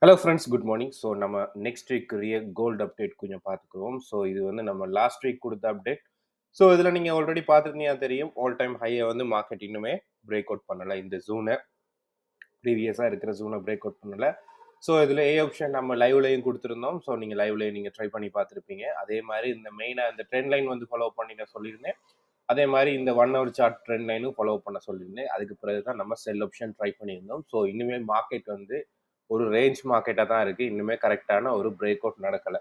Hello friends, good morning. So நம்ம next week gold update கொஞ்சம் பார்த்துக்குவோம். ஸோ இது வந்து நம்ம லாஸ்ட் வீக் கொடுத்த அப்டேட். ஸோ இதில் நீங்கள் ஆல்ரெடி பார்த்துருந்தீங்கன்னா தெரியும், ஆல் டைம் ஹையை வந்து மார்க்கெட் இன்னுமே பிரேக் அவுட் பண்ணலை. இந்த ஜூனை ப்ரீவியஸாக இருக்கிற ஜூனை பிரேக் அவுட் பண்ணலை. ஸோ இதில் ஏ ஆப்ஷன் நம்ம லைவ்லையும் கொடுத்துருந்தோம். ஸோ நீங்கள் லைவ்லேயே நீங்கள் ட்ரை பண்ணி பார்த்துருப்பீங்க. அதே மாதிரி இந்த மெயினாக இந்த ட்ரெண்ட் லைன் வந்து ஃபாலோ பண்ணி நான் சொல்லியிருந்தேன். அதே மாதிரி இந்த 1 hour சார்ட் ட்ரெண்ட் லைனும் ஃபாலோ பண்ண சொல்லியிருந்தேன். அதுக்கு பிறகு தான் நம்ம செல் ஆப்ஷன் ட்ரை பண்ணியிருந்தோம். ஸோ இனிமேல் மார்க்கெட் வந்து ஒரு ரேஞ்ச் மார்க்கெட்டாக தான் இருக்குது. இன்னுமே கரெக்டான ஒரு பிரேக் அவுட் நடக்கலை.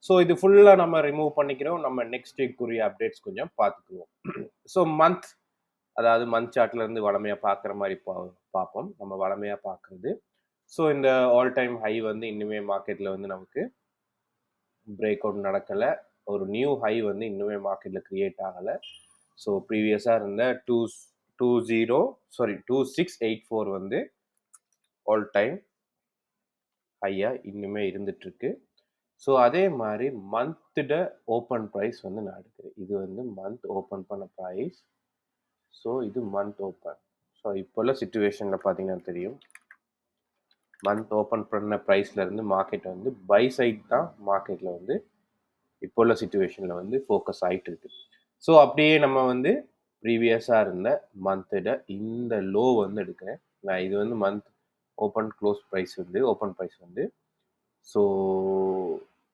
ஸோ இது ஃபுல்லாக நம்ம ரிமூவ் பண்ணிக்கிறோம். நம்ம நெக்ஸ்ட் வீக்குரிய அப்டேட்ஸ் கொஞ்சம் பார்த்துக்குவோம். ஸோ அதாவது மந்த் சார்ட்லேருந்து வளமையாக பார்க்குற மாதிரி பார்ப்போம். நம்ம வளமையாக பார்க்குறது. ஸோ இந்த ஆல் டைம் ஹை வந்து இன்னுமே மார்க்கெட்டில் வந்து நமக்கு பிரேக் அவுட் நடக்கலை. ஒரு நியூ ஹை வந்து இன்னுமே மார்க்கெட்டில் க்ரியேட் ஆகலை. ஸோ ப்ரீவியஸாக இருந்த 2684 வந்து ஆல் டைம் ஹையா இன்னுமே இருந்துட்டுருக்கு. ஸோ அதே மாதிரி மந்த்தோட ஓப்பன் ப்ரைஸ் வந்து நான் எடுக்கிறேன். இது வந்து மந்த் ஓப்பன் பண்ண ப்ரைஸ். ஸோ இது மந்த் ஓப்பன். ஸோ இப்போ உள்ள சிச்சுவேஷனில் பார்த்தீங்கன்னா தெரியும், மந்த் ஓப்பன் பண்ண ப்ரைஸ்லேருந்து மார்க்கெட் வந்து பை சைட் தான் மார்க்கெட்டில் வந்து இப்போ உள்ள சிச்சுவேஷனில் வந்து ஃபோக்கஸ் ஆகிட்டு இருக்கு. ஸோ அப்படியே நம்ம வந்து ப்ரீவியஸாக இருந்த மந்தோட இந்த லோ வந்து எடுக்கிறேன். நான் இது வந்து மந்த் ஓப்பன் ப்ரைஸ் வந்து ஸோ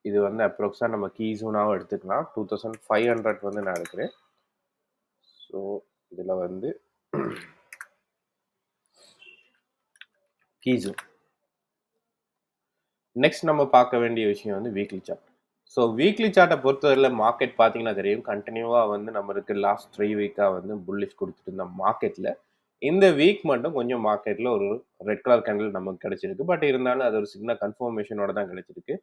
இது வந்து அப்ராக்ஸாக நம்ம கீ ஜோனாகவும் எடுத்துக்கலாம். 2500 வந்து நான் எடுக்கிறேன். ஸோ இதில் வந்து கீ ஜோன். நெக்ஸ்ட் நம்ம பார்க்க வேண்டிய விஷயம் வந்து வீக்லி சார்ட். ஸோ வீக்லி சார்ட்டை பொறுத்தவரையில் மார்க்கெட் பார்த்தீங்கன்னா தெரியும், கண்டினியூவாக வந்து நம்மளுக்கு லாஸ்ட் 3 வீக்காக வந்து புல்லிஷ் கொடுத்துட்டு இருந்த மார்க்கெட்டில் இந்த வீக் மட்டும் கொஞ்சம் மார்க்கெட்டில் ஒரு ரெட் கலர் கேண்டில் நமக்கு கிடைச்சிருக்கு. பட் இருந்தாலும் அது ஒரு சின்ன கன்ஃபர்மேஷனோட தான் கிடைச்சிருக்கு.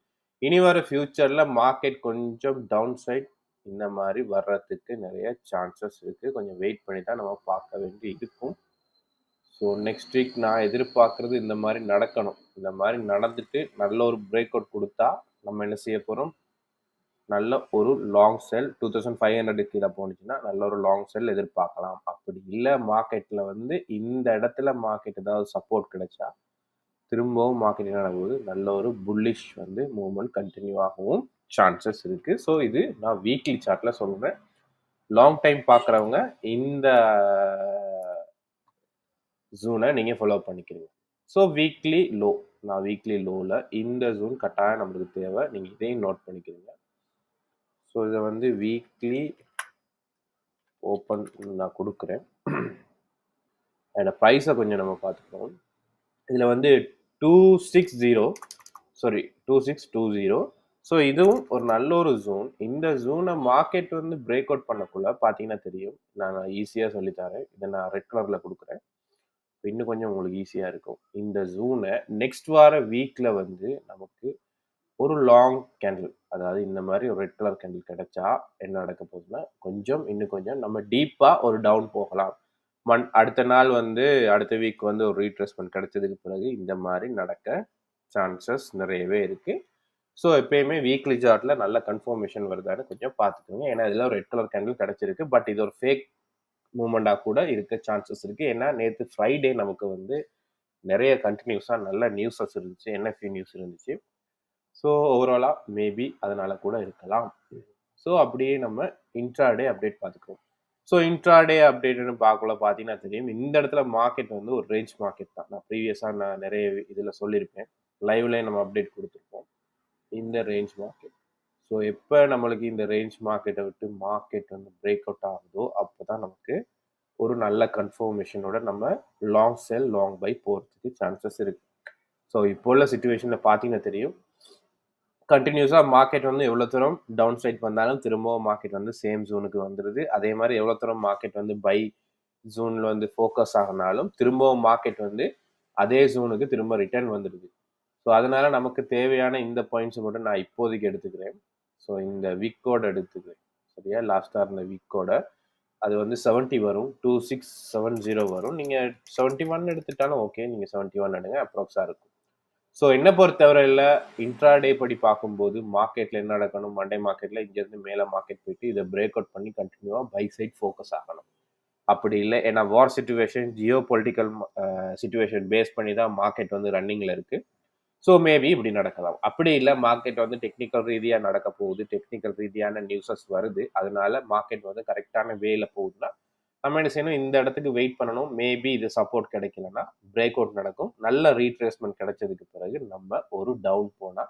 இனி வர ஃபியூச்சரில் மார்க்கெட் கொஞ்சம் டவுன் சைட் இந்த மாதிரி வர்றதுக்கு நிறைய சான்சஸ் இருக்குது. கொஞ்சம் வெயிட் பண்ணி தான் நம்ம பார்க்க வேண்டி இருக்கும். ஸோ நெக்ஸ்ட் வீக் நான் எதிர்பார்க்குறது இந்த மாதிரி நடக்கணும். இந்த மாதிரி நடந்துட்டு நல்ல ஒரு பிரேக் அவுட் கொடுத்தா நம்ம என்ன செய்ய போகிறோம், நல்ல ஒரு லாங் செல் 2500 கீழே போனுச்சுன்னா நல்ல ஒரு லாங் செல் எதிர்பார்க்கலாம். அப்படி இல்லை மார்க்கெட்டில் வந்து இந்த இடத்துல மார்க்கெட் ஏதாவது சப்போர்ட் கிடைச்சா திரும்பவும் மார்க்கெட் என்ன நடக்குது, நல்ல ஒரு புல்லிஷ் வந்து மூவ்மெண்ட் கண்டினியூ ஆகவும் சான்சஸ் இருக்குது. ஸோ இது நான் வீக்லி சார்ட்டில் சொல்கிறேன். லாங் டைம் பார்க்குறவங்க இந்த ஜூனை நீங்கள் ஃபாலோ பண்ணிக்கிறீங்க. ஸோ வீக்லி லோ, நான் வீக்லி லோவில் இந்த ஜூன் கட்டாயம் நம்மளுக்கு தேவை. நீங்கள் இதையும் நோட் பண்ணிக்கிறீங்க. ஸோ இதை வந்து வீக்லி ஓப்பன் நான் கொடுக்குறேன். அதோட ப்ரைஸை கொஞ்சம் நம்ம பார்த்துக்கிறோம். இதில் வந்து 2620. ஸோ இதுவும் ஒரு நல்ல ஒரு ஜோன். இந்த ஜோனை மார்க்கெட் வந்து பிரேக் அவுட் பண்ணக்குள்ள பார்த்தீங்கன்னா தெரியும், நான் ஈஸியாக சொல்லித்தரேன். இதை நான் ரெட் கலரில் கொடுக்குறேன். இன்னும் கொஞ்சம் உங்களுக்கு ஈஸியாக இருக்கும். இந்த ஜோனை நெக்ஸ்ட் வார வீக்கில் வந்து நமக்கு ஒரு லாங் கேண்டில், அதாவது இந்த மாதிரி ஒரு ரெட் கலர் கேண்டில் கிடைச்சா என்ன நடக்க போகுதுன்னா, இன்னும் கொஞ்சம் நம்ம டீப்பாக ஒரு டவுன் போகலாம். அடுத்த நாள் வந்து அடுத்த வீக் வந்து ஒரு ரீட்ரேஸ்மெண்ட் கிடைச்சதுக்கு பிறகு இந்த மாதிரி நடக்க சான்சஸ் நிறையவே இருக்குது. ஸோ எப்பயுமே வீக்லி சார்ட்டில் நல்ல கன்ஃபர்மேஷன் வருதான்னு கொஞ்சம் பார்த்துக்கோங்க. ஏன்னா இதில் ரெட் கலர் கேண்டில் கிடைச்சிருக்கு. பட் இது ஒரு ஃபேக் மூமெண்டாக கூட இருக்க சான்சஸ் இருக்குது. ஏன்னா நேற்று ஃப்ரைடே நமக்கு வந்து நிறைய கண்டினியூஸாக நல்ல நியூஸஸ் இருந்துச்சு, என்எஃப்இ நியூஸ் இருந்துச்சு. ஸோ ஓவராலாக மேபி அதனால கூட இருக்கலாம். ஸோ அப்படியே நம்ம இன்ட்ராடே அப்டேட் பார்த்துக்குவோம். ஸோ இன்ட்ராடே அப்டேட்னு பார்த்தீங்கன்னா தெரியும், இந்த இடத்துல மார்க்கெட் வந்து ஒரு ரேஞ்ச் மார்க்கெட் தான். நான் ப்ரீவியஸாக நான் நிறைய இதில் சொல்லியிருப்பேன், லைவ்லேயே நம்ம அப்டேட் கொடுத்துருப்போம். இந்த ரேஞ்ச் மார்க்கெட். ஸோ எப்போ நம்மளுக்கு இந்த ரேஞ்ச் மார்க்கெட்டை விட்டு மார்க்கெட் வந்து பிரேக் அவுட் ஆகுதோ அப்போ தான் நமக்கு ஒரு நல்ல கன்ஃபர்மேஷனோட நம்ம லாங் செல் லாங் பை போகிறதுக்கு சான்சஸ் இருக்குது. ஸோ இப்போ உள்ள சுச்சுவேஷனில் பார்த்தீங்கன்னா தெரியும், கண்டினியூஸாக மார்க்கெட் வந்து எவ்வளோ தூரம் டவுன் சைட் வந்தாலும் திரும்பவும் மார்க்கெட் வந்து சேம் ஜோனுக்கு வந்துடுது. அதே மாதிரி எவ்வளோ தூரம் மார்க்கெட் வந்து பை ஜோனில் வந்து ஃபோக்கஸ் ஆகினாலும் திரும்பவும் மார்க்கெட் வந்து அதே ஜோனுக்கு திரும்ப ரிட்டர்ன் வந்துடுது. ஸோ அதனால நமக்கு தேவையான இந்த பாயிண்ட்ஸ் மட்டும் நான் இப்போதைக்கு எடுத்துக்கிறேன். ஸோ இந்த வீக்கோட எடுத்துக்கிறேன், சரியா? லாஸ்ட்டாக இருந்த வீக்கோட அது வந்து 70 வரும், 2670 வரும். நீங்கள் 71 எடுத்துட்டாலும் ஓகே, நீங்கள் 71 எடுங்க, அப்ராக்ஸாக இருக்கும். ஸோ என்ன பொறுத்தவரையில் இன்ட்ராடே படி பார்க்கும்போது மார்க்கெட்டில் என்ன நடக்கணும், மண்டே மார்க்கெட்டில் இங்கேருந்து மேலே மார்க்கெட் போயிட்டு இதை பிரேக் அவுட் பண்ணி கண்டினியூவாக பை சைட் ஃபோக்கஸ் ஆகணும். அப்படி இல்லை, ஏன்னா war situation, geo political situation face பண்ணி தான் மார்க்கெட் வந்து ரன்னிங்கில் இருக்குது. ஸோ மேபி இப்படி நடக்கலாம். அப்படி இல்ல மார்க்கெட் வந்து டெக்னிக்கல் ரீதியா நடக்க போகுது. டெக்னிக்கல் ரீதியான நியூஸஸ் வருது. அதனால மார்க்கெட் வந்து கரெக்ட்டான வேல போகுதுன்னா, நம்ம என்ன செய்யணும், இந்த இடத்துக்கு வெயிட் பண்ணணும். மேபி இது சப்போர்ட் கிடைக்கலன்னா, பிரேக் அவுட் நடக்கும். நல்ல ரீட்ரேஸ்மென்ட் கிடைச்சதுக்கு பிறகு நம்ம ஒரு டவுன் போனா,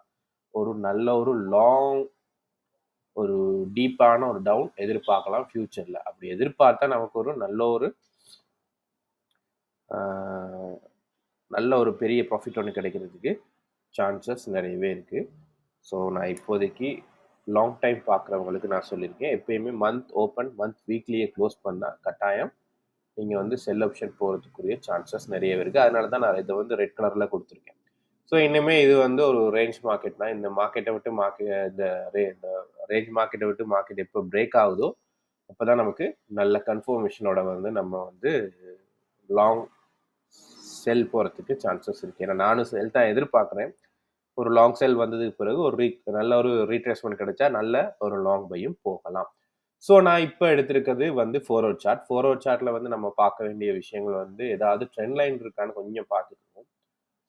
ஒரு நல்ல ஒரு லாங் ஒரு டீப்பான ஒரு டவுன் எதிர்பார்க்கலாம் ஃபியூச்சர்ல. அப்படி எதிர்பார்த்தா நமக்கு ஒரு நல்ல ஒரு ஆ நல்ல ஒரு பெரிய ப்ராஃபிட் ஒண்ணு கிடைக்கிறதுக்கு சான்சஸ் நிறையவே இருக்கு. ஸோ நான் இப்போதைக்கு லாங் டைம் பார்க்குறவங்களுக்கு நான் சொல்லியிருக்கேன். எப்பயுமே மந்த் ஓப்பன், மந்த் வீக்லியே க்ளோஸ் பண்ணா கட்டாயம் நீங்க வந்து செல் ஆப்ஷன் போறதுக்குரிய சான்சஸ் நிறையவே இருக்கு. அதனால தான் நான் இத வந்து ரெட் கலர்ல குடுத்துருக்கேன். ஸோ இனிமே இது வந்து ஒரு ரேஞ்ச் மார்க்கெட் தான். இந்த மார்க்கெட்ட விட்டு இந்த ரேஞ்ச் மார்க்கெட்ட விட்டு மார்க்கெட் எப்போ பிரேக் ஆகுதோ, அப்பதான் நமக்கு நல்ல கன்ஃபர்மேஷனோட வந்து நம்ம வந்து லாங் செல் போறதுக்கு சான்சஸ் இருக்கு. ஏன்னா நானும் செல் தான் எதிர்பார்க்குறேன். ஒரு லாங் செல் வந்ததுக்கு பிறகு நல்ல ஒரு ரீட்ரேஸ்மென்ட் கிடைச்சா நல்ல ஒரு லாங் பையும் போகலாம். ஸோ நான் இப்ப எடுத்திருக்கிறது வந்து 4 ஹவர் சார்ட். 4 ஹவர் சார்ட்ல வந்து நம்ம பார்க்க வேண்டிய விஷயங்கள் வந்து ஏதாவது ட்ரெண்ட் லைன் இருக்கான்னு கொஞ்சம் பார்த்துக்கணும்.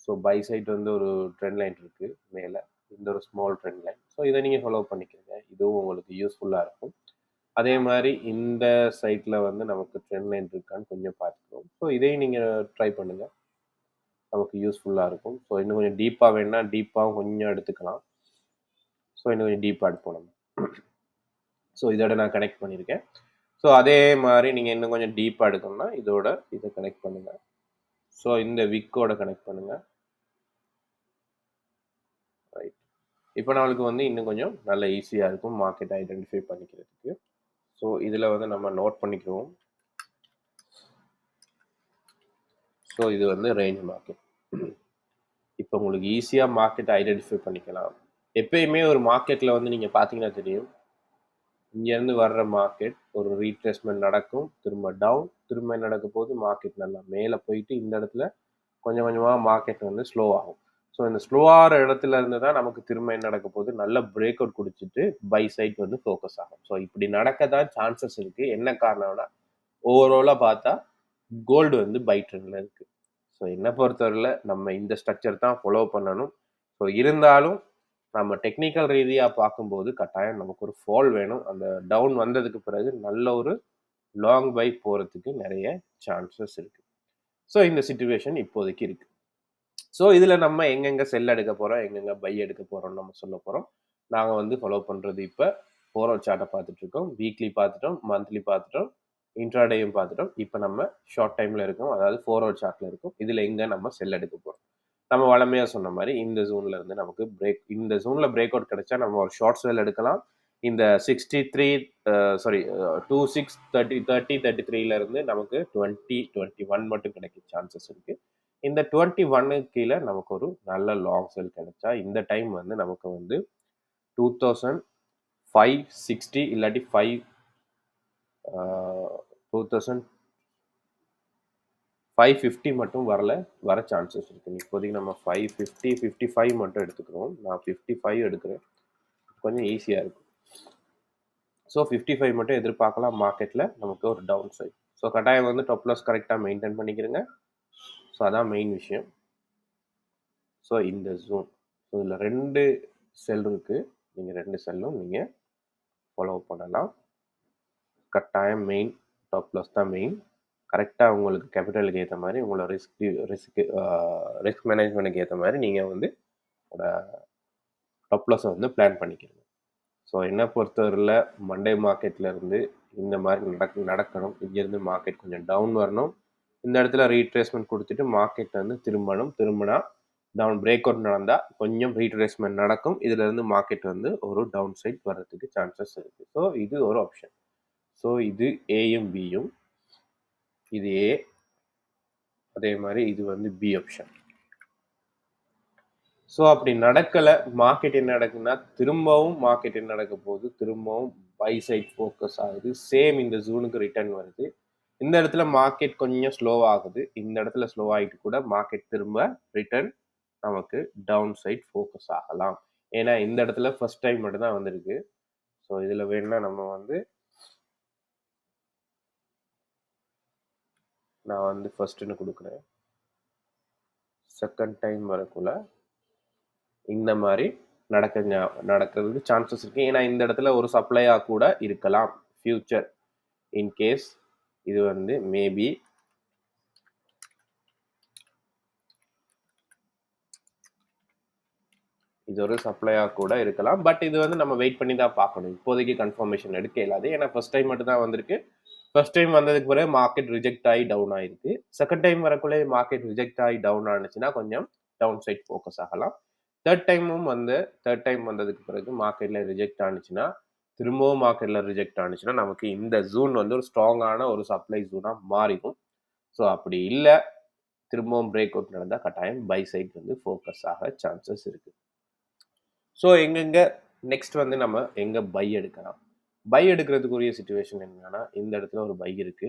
ஸோ பை சைட் வந்து ஒரு ட்ரெண்ட் லைன் இருக்கு மேல. இந்த ஒரு ஸ்மால் ட்ரெண்ட் லைன். ஸோ இத நீங்க ஃபாலோ பண்ணிக்கங்க. இதுவும் உங்களுக்கு யூஸ்ஃபுல்லா இருக்கும். அதே மாரி இந்த சைட்ல வந்து நமக்கு ட்ரெண்ட் லைன் இருக்கான்னு கொஞ்சம் பார்த்துக்கணும். ஸோ இதையும் நீங்க ட்ரை பண்ணுங்க. நமக்கு யூஸ்ஃபுல்லா இருக்கும். ஸோ இன்னும் கொஞ்சம் டீப்பா வேணும்னா டீப்பாவும் கொஞ்சம் எடுத்துக்கலாம். ஸோ இன்னும் கொஞ்சம் டீப்பா எடுப்போம் நம்ம. ஸோ இதோட நான் கனெக்ட் பண்ணியிருக்கேன். ஸோ அதே மாரி நீங்க இன்னும் கொஞ்சம் டீப்பா எடுக்கணும்னா, இதோட இத கனெக்ட் பண்ணுங்க. ஸோ இந்த விக்கோட கனெக்ட் பண்ணுங்க. ரைட். இப்ப நம்மளுக்கு வந்து இன்னும் கொஞ்சம் நல்ல ஈஸியா இருக்கும் மார்க்கெட் ஐடென்டிஃபை பண்ணிக்கிறதுக்கு. ஸோ இதுல வந்து நம்ம நோட் பண்ணிக்குவோம். ஸோ இது வந்து ரேஞ்ச் மார்க்கெட். இப்ப உங்களுக்கு ஈஸியா மார்க்கெட் ஐடென்டிஃபை பண்ணிக்கலாம். எப்பயுமே ஒரு மார்க்கெட்ல வந்து நீங்க பார்த்தீங்கன்னா தெரியும். இங்கேருந்து வர்ற மார்க்கெட் ஒரு ரீட்ரேஸ்மென்ட் நடக்கும். திரும்ப டவுன். திரும்ப என்ன நடக்க போகுது? மார்க்கெட் நல்லா மேல போயிட்டு இந்த இடத்துல கொஞ்சம் கொஞ்சமா மார்க்கெட் வந்து ஸ்லோ ஆகும். ஸோ இந்த ஸ்லோ ஆகுற இடத்துல இருந்து தான் நமக்கு திரும்ப என்ன நடக்க போகுது? நல்ல பிரேக் அவுட் குடுத்துட்டு பை சைட் வந்து ஃபோக்கஸ் ஆகும். ஸோ இப்படி நடக்க தான் சான்சஸ் இருக்கு. என்ன காரணம்னா, ஓவராலா பார்த்தா கோல்டு வந்து பை ட்ரெண்ட்ல இருக்கு. ஸோ என்ன பொறுத்தவரையில நம்ம இந்த ஸ்ட்ரக்சர் தான் ஃபாலோ பண்ணணும். ஸோ இருந்தாலும் நம்ம டெக்னிக்கல் ரீதியா பார்க்கும்போது கட்டாயம் நமக்கு ஒரு ஃபால் வேணும். அந்த டவுன் வந்ததுக்கு பிறகு நல்ல ஒரு லாங் பை போறதுக்கு நெறைய சான்சஸ் இருக்கு. ஸோ இந்த சிச்சுவேஷன் இப்போதைக்கு இருக்கு. ஸோ இதுல நம்ம எங்கெங்க செல் எடுக்க போறோம், எங்கெங்க பை எடுக்க போறோம்னு நம்ம சொல்லப் போறோம். நாங்க வந்து ஃபாலோ பண்றது இப்ப 4 ஹவர் சார்ட்ட பார்த்துட்டு இருக்கோம். வீக்லி பார்த்துட்டோம், மந்த்லி பார்த்துட்டோம், இன்ட்ராடேயும் பார்த்துட்டோம். இப்ப நம்ம ஷார்ட் டைம்ல இருக்கோம். அதாவது 4 ஹவர் சார்ட்ல இருக்கோம். இதுல எங்க நம்ம செல் எடுக்க போறோம். நம்ம வழமையா சொன்ன மாரி இந்த ஜோன்ல இருந்து நமக்கு இந்த ஜோன்ல பிரேக் அவுட் கிடைச்சா நம்ம ஒரு ஷார்ட் செல் எடுக்கலாம். இந்த 63 சாரி 26 30 30 33ல இருந்து நமக்கு 20 21 மட்டும் கிடைக்க சான்சஸ் இருக்கு. இந்த 21க்கு கீழ நமக்கு ஒரு நல்ல லாங் செல் கிடைச்சா இந்த டைம் வந்து நமக்கு வந்து 2560 இல்லாட்டி 2550 மட்டும் வர சான்சஸ் இருக்கு. இப்போதைக்கு நம்ம 550 55 மட்டும் எடுத்துக்கிறோம். நான் 55 எடுக்கிறேன். கொஞ்சம் ஈஸியா இருக்கும். ஸோ 55 மட்டும் எதிர்பார்க்கலாம் மார்க்கெட்ல நமக்கு ஒரு டவுன் சைட். ஸோ கட்டாயம் வந்து டாப் லாஸ் கரெக்ட்டா மெயின்டெயின் பண்ணிக்கிறங்க. ஸோ அதான் மெயின் விஷயம். ஸோ இந்த ஜோன். ஸோ இதுல 2 செல் இருக்கு. நீங்க 2 செல்லும் நீங்க ஃபாலோ பண்ணலாம். கட்டாயம் மெயின் டாப் லாஸ் தான் மெயின். கரெக்ட்டா உங்களுக்கு கேபிட்டலுக்கு ஏத்த மாரி உங்களோட ரிஸ்க் மேனேஜ்மென்ட்க்கு ஏத்த மாரி நீங்க வந்து உங்களோட டாப் லாஸ வந்து பிளான் பண்ணிக்கிறங்க. ஸோ என்ன பொறுத்தவரையில மண்டே மார்க்கெட்ல இருந்து இந்த மாரி நடக்கணும். இங்கேருந்து மார்க்கெட் கொஞ்சம் டவுன் வரணும். இந்த இடத்துல ரீட்ரேஸ்மென்ட் குடுத்துட்டு மார்க்கெட் வந்து திரும்பணும். திரும்புனா டவுன் பிரேக் அவுட் நடந்தா கொஞ்சம் ரீட்ரேஸ்மென்ட் நடக்கும். இதுலருந்து மார்க்கெட் வந்து ஒரு டவுன் சைட் வர்றதுக்கு சான்சஸ் இருக்கு. ஸோ இது ஒரு ஆப்ஷன். ஸோ இது ஏயும் பியும். இது ஏ. அதே மாரி இது வந்து பி ஆப்ஷன். ஸோ அப்படி நடக்கல. மார்க்கெட் என்ன நடக்குதுன்னா, திரும்பவும் மார்க்கெட் என்ன நடக்க போகுது? திரும்பவும் பை சைட் ஃபோக்கஸ் ஆகுது. சேம் இந்த ஜோனுக்கு ரிட்டர்ன் வருது. இந்த இடத்துல மார்க்கெட் கொஞ்சம் ஸ்லோ ஆகுது. இந்த இடத்துல ஸ்லோ ஆயிட்டு கூட மார்க்கெட் திரும்ப ரிட்டர்ன் நமக்கு டவுன் சைட் ஃபோக்கஸ் ஆகலாம். ஏன்னா இந்த இடத்துல ஃபர்ஸ்ட் டைம் மட்டும் தான் வந்திருக்கு. ஸோ இதுல வேணும்னா நம்ம வந்து நான் வந்து ஃபர்ஸ்ட்ன்னு குடுக்குறேன். செகண்ட் டைம் வரக்குள்ள இந்த மாதிரி நடக்கிறதுக்கு சான்சஸ் இருக்கு. ஏன்னா இந்த இடத்துல ஒரு சப்ளையா கூட இருக்கலாம் ஃபியூச்சர் இன்கேஸ் இது வந்து மேபி இது ஒரு சப்ளையா கூட இருக்கலாம். பட் இது வந்து நம்ம வெயிட் பண்ணி தான் பார்க்கணும். இப்போதைக்கு கன்ஃபர்மேஷன் எடுக்க இயலாது. ஏன்னா ஃபர்ஸ்ட் டைம் மட்டும் தான் வந்திருக்கு. ஃபர்ஸ்ட் டைம் வந்ததுக்கு பிறகு மார்க்கெட் ரிஜெக்ட் ஆகி டவுன் ஆயிருக்கு. செகண்ட் டைம் வரக்குள்ளே மார்க்கெட் ரிஜெக்ட் ஆகி டவுன் ஆனிச்சுன்னா கொஞ்சம் டவுன் சைட் ஃபோக்கஸ் ஆகலாம். தேர்ட் டைம் வந்ததுக்கு பிறகு மார்க்கெட்ல ரிஜெக்ட் ஆனிச்சுன்னா திரும்பவும் மார்க்கெட்ல ரிஜெக்ட் ஆனிச்சுன்னா நமக்கு இந்த ஜூன் வந்து ஒரு ஸ்ட்ராங்கான ஒரு சப்ளை ஜூனா மாறிடும். ஸோ அப்படி இல்லை திரும்பவும் பிரேக் அவுட் நடந்தால் கட்டாயம் பை சைட் வந்து ஃபோக்கஸ் ஆக சான்சஸ் இருக்கு. ஸோ எங்கெங்க நெக்ஸ்ட் வந்து நம்ம எங்கே பை எடுக்கலாம்? பை எடுக்கிறதுக்குரிய சுச்சுவேஷன் என்னன்னா இந்த இடத்துல ஒரு பை இருக்கு.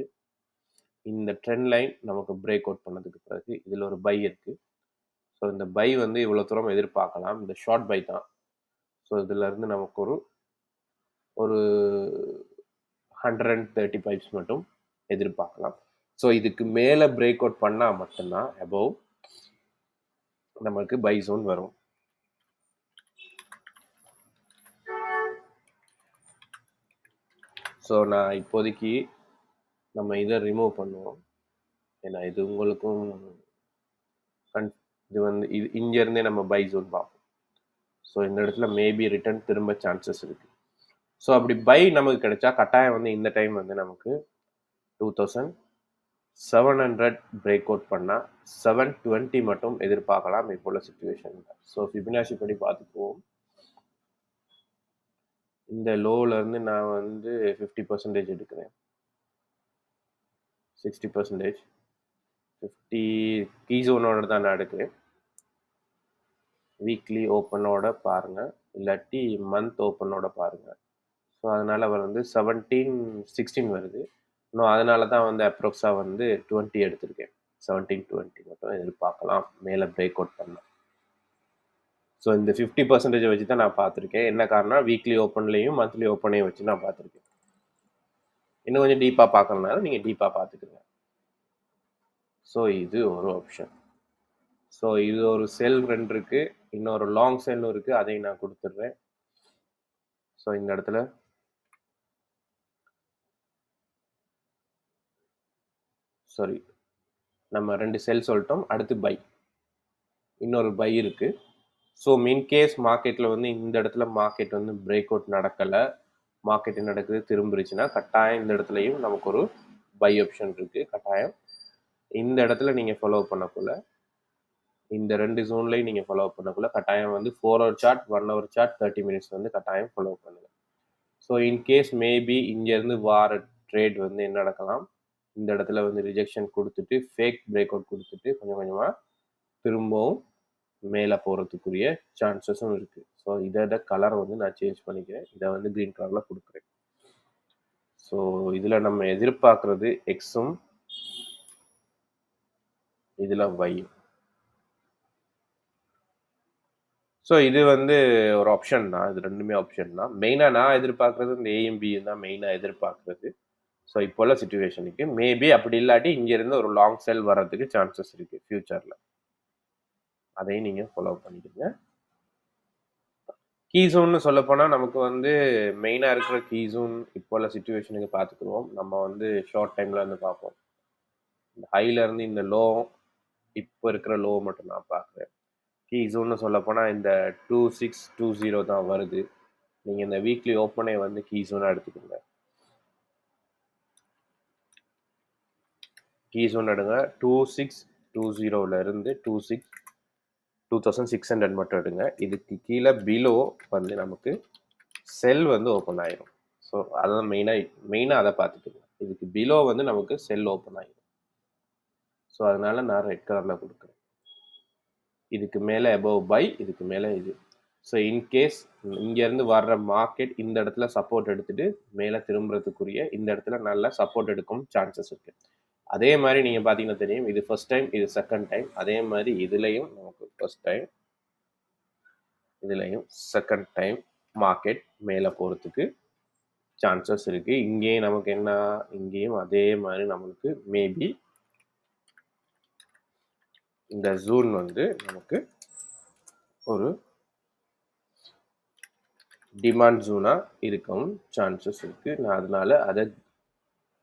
இந்த ட்ரெண்ட் லைன் நமக்கு பிரேக் அவுட் பண்ணதுக்கு பிறகு இதில் ஒரு பை இருக்கு. ஸோ இந்த பை வந்து இவ்வளோ தூரம் எதிர்பார்க்கலாம். இந்த ஷார்ட் பை தான். ஸோ இதுல இருந்து நமக்கு ஒரு 130 பைப்ஸ் மட்டும் எதிர்பார்க்கலாம். ஸோ இதுக்கு மேலே பிரேக் அவுட் பண்ணால் மட்டும்தான் அபவ் நமக்கு பை ஜோன் வரும். ஸோ நான் இப்போதைக்கு நம்ம இதை ரிமூவ் பண்ணுவோம். ஏன்னா இது உங்களுக்கும் இது வந்து இங்கேருந்தே நம்ம பை ஜோன் பார்ப்போம். ஸோ இந்த இடத்துல மேபி ரிட்டர்ன் திரும்ப சான்சஸ் இருக்கு. ஸோ அப்படி பை நமக்கு கிடைச்சா கட்டாயம் வந்து இந்த டைம் வந்து நமக்கு 2700 பிரேக் அவுட் பண்ணால் 720 மட்டும் எதிர்பார்க்கலாம் இப்போ உள்ள சுச்சுவேஷனில். ஸோ ஃபிபனாஷி படி பார்த்துக்குவோம். இந்த லோவிலேருந்து நான் வந்து 50% எடுக்கிறேன், 60%, 50 கீ ஜோனோட தான் நான் எடுக்கிறேன். வீக்லி ஓப்பனோட பாருங்கள், இல்லாட்டி மந்த் ஓப்பனோட பாருங்கள். ஸோ அதனால் வந்து 17-16 வருது. இன்னும் அதனால தான் வந்து அப்ரோக்ஸாக வந்து 20 எடுத்திருக்கேன். 17-20 மட்டும் எதிர்பார்க்கலாம் மேலே பிரேக் அவுட் பண்ண. ஸோ இந்த 50% வச்சு தான் நான் பார்த்துருக்கேன். என்ன காரணம், வீக்லி ஓப்பன்லேயும் மந்த்லி ஓப்பனையும் வச்சு நான் பார்த்துருக்கேன். இன்னும் கொஞ்சம் டீப்பாக பார்க்கறதுனால நீங்கள் டீப்பாக பார்த்துக்குங்க. ஸோ இது ஒரு ஆப்ஷன். ஸோ இது ஒரு செல் 2 இருக்கு, இன்னொரு லாங் செல்லும் இருக்கு, அதையும் நான் கொடுத்துட்றேன். ஸோ இந்த இடத்துல சாரி நம்ம 2 செல் சொல்லிட்டோம். அடுத்து பை, இன்னொரு பை இருக்கு. ஸோ இன்கேஸ் மார்க்கெட்டில் வந்து இந்த இடத்துல மார்க்கெட் வந்து பிரேக் அவுட் நடக்கலை, மார்க்கெட் என்ன நடக்குது திரும்பிருச்சுன்னா கட்டாயம் இந்த இடத்துலையும் நமக்கு ஒரு பை ஆப்ஷன் இருக்குது. கட்டாயம் இந்த இடத்துல நீங்கள் ஃபாலோ பண்ணக்குள்ள, இந்த 2 ஜோன்லையும் நீங்கள் ஃபாலோ பண்ணக்குள்ள கட்டாயம் வந்து 4 hour chart, 1 hour chart, 30 minutes வந்து கட்டாயம் ஃபாலோ பண்ணுங்கள். ஸோ இன்கேஸ் மேபி இங்கேருந்து வார ட்ரேட் வந்து என்ன நடக்கலாம், இந்த இடத்துல வந்து ரிஜெக்ஷன் கொடுத்துட்டு ஃபேக் பிரேக் அவுட் கொடுத்துட்டு கொஞ்சம் கொஞ்சமாக திரும்பவும் மேலே போகிறதுக்குரிய சான்சஸும் இருக்குது. ஸோ இதோட கலரை வந்து நான் சேஞ்ச் பண்ணிக்கிறேன். இதை வந்து க்ரீன் கலரில் கொடுக்குறேன். ஸோ இதில் நம்ம எதிர்பார்க்குறது எக்ஸும் இதில் ஒய்யும். ஸோ இது வந்து ஒரு ஆப்ஷன் தான், இது ரெண்டுமே ஆப்ஷன் தான். மெயினாக நான் எதிர்பார்க்குறது இந்த ஏஎம்பியும் தான் மெயினாக எதிர்பார்க்குறது. ஸோ இப்போ உள்ள சுச்சுவேஷனுக்கு மேபி அப்படி இல்லாட்டி இங்கேருந்து ஒரு லாங் செல் வர்றதுக்கு சான்சஸ் இருக்குது ஃப்யூச்சரில். அதையும் நீங்கள் ஃபாலோ பண்ணிக்கோங்க. கீ ஜோன்னு சொல்லப்போனால் நமக்கு வந்து மெயினாக இருக்கிற கீ ஜோன் இப்போ உள்ள சுச்சுவேஷனுக்கு பார்த்துக்குவோம். நம்ம வந்து ஷார்ட் டைமில் வந்து பார்ப்போம். இந்த ஹைலேருந்து இந்த லோ, இப்போ இருக்கிற லோ மட்டும் நான் பார்க்குறேன். கீ ஜோன்னு சொல்லப்போனால் இந்த 2620 தான் வருது. நீங்கள் இந்த வீக்லி ஓப்பனே வந்து கீ ஜோனாக எடுத்துக்கோங்க. கீ ஜோன் எடுங்க. 2620லேருந்து 2600 மட்டும் எடுங்க. இதுக்கு கீழே பிலோ வந்து நமக்கு செல் வந்து ஓப்பன் ஆயிரும். ஸோ அதான் மெயினாக அதை பார்த்துக்கோங்க. இதுக்கு பிலோ வந்து நமக்கு செல் ஓப்பன் ஆயிரும். ஸோ அதனால நான் ரெட் கலரில் கொடுக்குறேன். இதுக்கு மேலே அபவ் பை, இதுக்கு மேலே இது. ஸோ இன்கேஸ் இங்கேருந்து வர்ற மார்க்கெட் இந்த இடத்துல சப்போர்ட் எடுத்துட்டு மேலே திரும்புறதுக்குரிய இந்த இடத்துல நல்லா சப்போர்ட் எடுக்கும் சான்சஸ் இருக்குது. அதே மாதிரி நீங்கள் பார்த்தீங்கன்னா தெரியும், இது ஃபர்ஸ்ட் டைம், இது செகண்ட் டைம். அதே மாதிரி இதுலேயும் நமக்கு ஃபர்ஸ்ட் டைம், இதுலேயும் செகண்ட் டைம் மார்க்கெட் மேலே போகிறதுக்கு சான்சஸ் இருக்குது. இங்கேயும் நமக்கு என்ன, இங்கேயும் அதே மாதிரி நம்மளுக்கு மேபி இந்த ஜூன் வந்து நமக்கு ஒரு டிமாண்ட் ஜோனா இருக்கவும் சான்சஸ் இருக்கு. நான் அதனால அத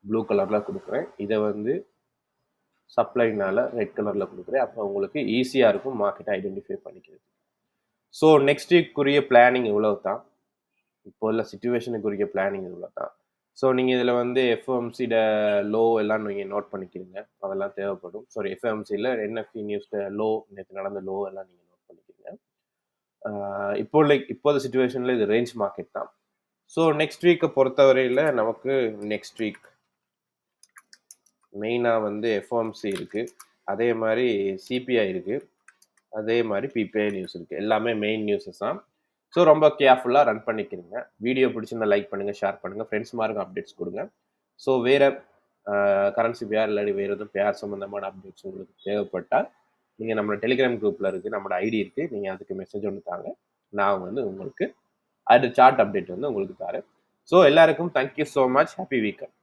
ப்ளூ கலர்ல குடுக்குறேன். இத வந்து சப்ளைனால ரெட் கலர்ல குடுக்குறேன். அப்ப உங்களுக்கு ஈஸியா இருக்கும் மார்க்கெட்ட ஐடென்டிஃபை பண்ணிக்கிறது. ஸோ நெக்ஸ்ட் வீக்குரிய பிளானிங் இவ்வளவு தான். இப்போ உள்ள சிச்சுவேஷனுக்குரிய பிளானிங் இவ்வளோ தான். ஸோ நீங்க இதில வந்து எஃப்ஓஎம்சியோட லோ எல்லாம் நீங்க நோட் பண்ணிக்கிறீங்க. அதெல்லாம் தேவைப்படும். சாரி எஃப்ஓஎம்சில என்எஃப்டி நியூஸ்ல லோ நேத்து நடந்த லோ எல்லாம் நீங்க நோட் பண்ணிக்கிறீங்க. ஆ இப்போதைய சிச்சுவேஷன்ல இது ரேஞ்ச் மார்க்கெட் தான். ஸோ நெக்ஸ்ட் வீக்க பொறுத்தவரையில நமக்கு நெக்ஸ்ட் வீக் மெயினா வந்து எஃப்ஓஎம்சி இருக்கு. அதே மாரி சிபிஐ இருக்கு. அதே மாரி பிபிஐ நியூஸ் இருக்கு. எல்லாமே மெயின் நியூஸஸ் தான். ஸோ ரொம்ப கேர்ஃபுல்லா ரன் பண்ணிக்கிறீங்க. வீடியோ பிடிச்சிருந்தா லைக் பண்ணுங்க, ஷேர் பண்ணுங்க. ஃப்ரெண்ட்ஸ் மார்க்கும் அப்டேட்ஸ் குடுங்க. ஸோ வேற கரன்சி பேர் இல்லாட்டி வேற எதுவும் பேர் சம்மந்தமான அப்டேட்ஸ் உங்களுக்கு தேவைப்பட்டா, நீங்க நம்ம டெலிகிராம் குரூப்ல இருக்கு. நம்மளோட ஐடி இருக்கு. நீங்க அதுக்கு மெசேஜ் ஒண்ணு தாங்க. நான் வந்து உங்களுக்கு அது சார்ட் அப்டேட் வந்து உங்களுக்கு தரேன். ஸோ எல்லாருக்கும் thank you so much. Happy weekend.